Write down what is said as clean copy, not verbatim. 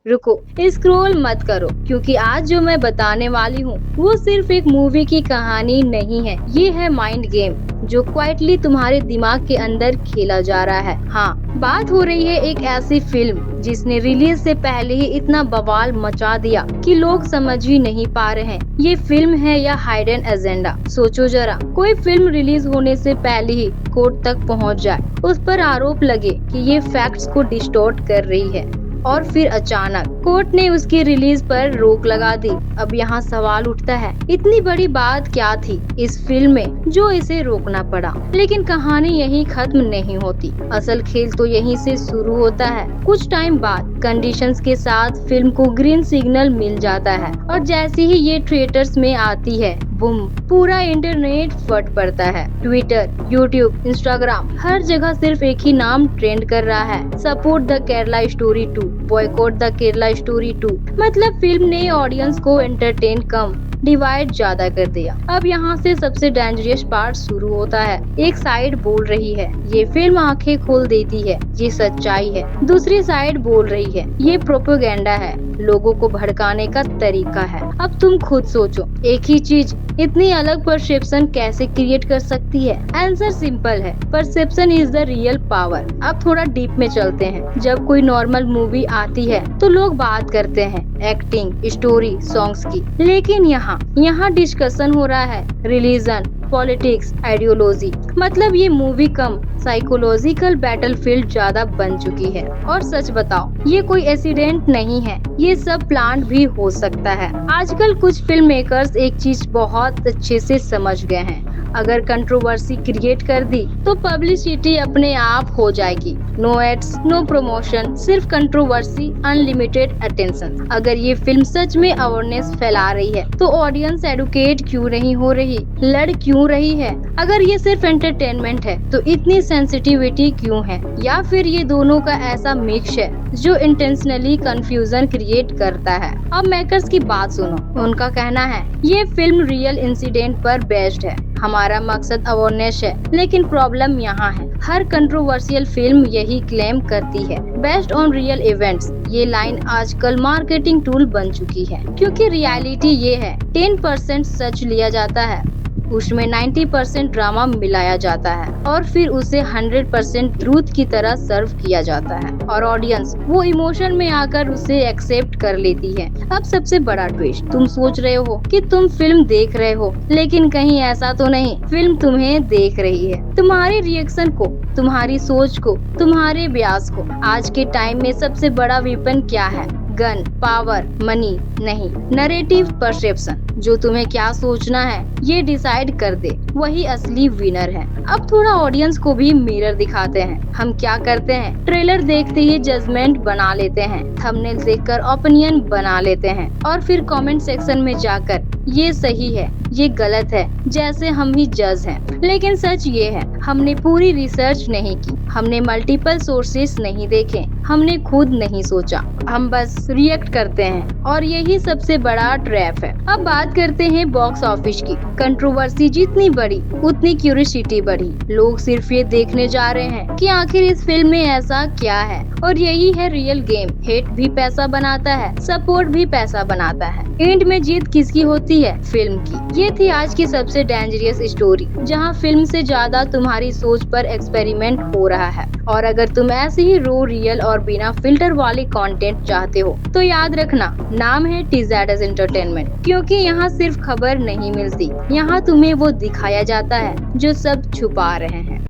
रुको, स्क्रॉल मत करो, क्योंकि आज जो मैं बताने वाली हूँ वो सिर्फ एक मूवी की कहानी नहीं है। ये है माइंड गेम जो क्वाइटली तुम्हारे दिमाग के अंदर खेला जा रहा है। हाँ, बात हो रही है एक ऐसी फिल्म जिसने रिलीज से पहले ही इतना बवाल मचा दिया कि लोग समझ ही नहीं पा रहे हैं ये फिल्म है या हाइडन एजेंडा। सोचो जरा, कोई फिल्म रिलीज होने से पहले ही कोर्ट तक पहुंच जाए, उस पर आरोप लगे कि ये फैक्ट्स को डिस्टॉर्ट कर रही है, और फिर अचानक कोर्ट ने उसकी रिलीज पर रोक लगा दी। अब यहाँ सवाल उठता है, इतनी बड़ी बात क्या थी इस फिल्म में जो इसे रोकना पड़ा? लेकिन कहानी यहीं खत्म नहीं होती। असल खेल तो यहीं से शुरू होता है। कुछ टाइम बाद कंडीशंस के साथ फिल्म को ग्रीन सिग्नल मिल जाता है, और जैसे ही ये थिएटर्स में आती है, बूम, पूरा इंटरनेट फट पड़ता है। ट्विटर, यूट्यूब, इंस्टाग्राम, हर जगह सिर्फ एक ही नाम ट्रेंड कर रहा है, support the Kerala story 2, boycott the Kerala story 2। मतलब फिल्म ने ऑडियंस को एंटरटेन कम, डिवाइड ज्यादा कर दिया। अब यहाँ से सबसे डेंजरस पार्ट शुरू होता है। एक साइड बोल रही है ये फिल्म आंखें खोल देती है, ये सच्चाई है। दूसरी साइड बोल रही है ये प्रोपेगेंडा है, लोगों को भड़काने का तरीका है। अब तुम खुद सोचो, एक ही चीज इतनी अलग परसेप्शन कैसे क्रिएट कर सकती है? आंसर सिंपल है, perception is the real power. अब थोड़ा डीप में चलते हैं। जब कोई नॉर्मल मूवी आती है तो लोग बात करते हैं एक्टिंग, स्टोरी, सॉन्ग्स की, लेकिन यहाँ डिस्कशन हो रहा है रिलीजन, पॉलिटिक्स, आइडियोलॉजी। मतलब ये मूवी कम साइकोलॉजिकल बैटलफील्ड ज्यादा बन चुकी है। और सच बताओ, ये कोई एक्सीडेंट नहीं है, ये सब प्लान भी हो सकता है। आजकल कुछ फिल्म मेकर्स एक चीज बहुत अच्छे से समझ गए हैं, अगर कंट्रोवर्सी क्रिएट कर दी तो पब्लिसिटी अपने आप हो जाएगी। नो एड्स, नो प्रमोशन, सिर्फ कंट्रोवर्सी, अनलिमिटेड अटेंशन। अगर ये फिल्म सच में अवेयरनेस फैला रही है तो ऑडियंस एडुकेट क्यों नहीं हो रही, लड़ क्यों रही है? अगर ये सिर्फ एंटरटेनमेंट है तो इतनी सेंसिटिविटी क्यों है? या फिर ये दोनों का ऐसा मिक्स है जो इंटेंशनली कंफ्यूजन क्रिएट करता है? अब मेकर्स की बात सुनो, उनका कहना है ये फिल्म रियल इंसिडेंट पर बेस्ड है, हमारा मकसद अवेयरनेस है। लेकिन प्रॉब्लम यहाँ है, हर कंट्रोवर्शियल फिल्म यही क्लेम करती है, बेस्ड ऑन रियल इवेंट्स। ये लाइन आजकल मार्केटिंग टूल बन चुकी है, क्योंकि रियलिटी ये है 10% सच लिया जाता है, उसमें 90% ड्रामा मिलाया जाता है, और फिर उसे 100% ट्रूथ की तरह सर्व किया जाता है, और ऑडियंस वो इमोशन में आकर उसे एक्सेप्ट कर लेती है। अब सबसे बड़ा ट्विस्ट, तुम सोच रहे हो कि तुम फिल्म देख रहे हो, लेकिन कहीं ऐसा तो नहीं, फिल्म तुम्हें देख रही है, तुम्हारे रिएक्शन को, तुम्हारी सोच को, तुम्हारे ब्यास को। आज के टाइम में सबसे बड़ा वेपन क्या है? गन, पावर, मनी नहीं, नरेटिव परसेप्शन। जो तुम्हें क्या सोचना है ये डिसाइड कर दे, वही असली विनर है। अब थोड़ा ऑडियंस को भी मिरर दिखाते हैं। हम क्या करते हैं, ट्रेलर देखते ही जजमेंट बना लेते हैं, थंबनेल देखकर ओपिनियन बना लेते हैं, और फिर कमेंट सेक्शन में जाकर ये सही है, ये गलत है, जैसे हम ही जज हैं। लेकिन सच ये है, हमने पूरी रिसर्च नहीं की, हमने मल्टीपल सोर्सेस नहीं देखे, हमने खुद नहीं सोचा, हम बस रिएक्ट करते हैं, और यही सबसे बड़ा ट्रैप है। अब बात करते हैं बॉक्स ऑफिस की। कंट्रोवर्सी जितनी बढ़ी उतनी क्यूरियोसिटी बढ़ी। लोग सिर्फ ये देखने जा रहे हैं कि आखिर इस फिल्म में ऐसा क्या है, और यही है रियल गेम। हेट भी पैसा बनाता है, सपोर्ट भी पैसा बनाता है। एंड में जीत किसकी होती है? फिल्म की। ये थी आज की सबसे डेंजरस स्टोरी, जहाँ फिल्म से ज्यादा तुम्हारी सोच पर एक्सपेरिमेंट हो रहा है। और अगर तुम ऐसे ही रो, रियल और बिना फिल्टर वाले कंटेंट चाहते हो तो याद रखना, नाम है TZS एंटरटेनमेंट। क्योंकि यहाँ सिर्फ खबर नहीं मिलती, यहाँ तुम्हें वो दिखाया जाता है जो सब छुपा रहे हैं।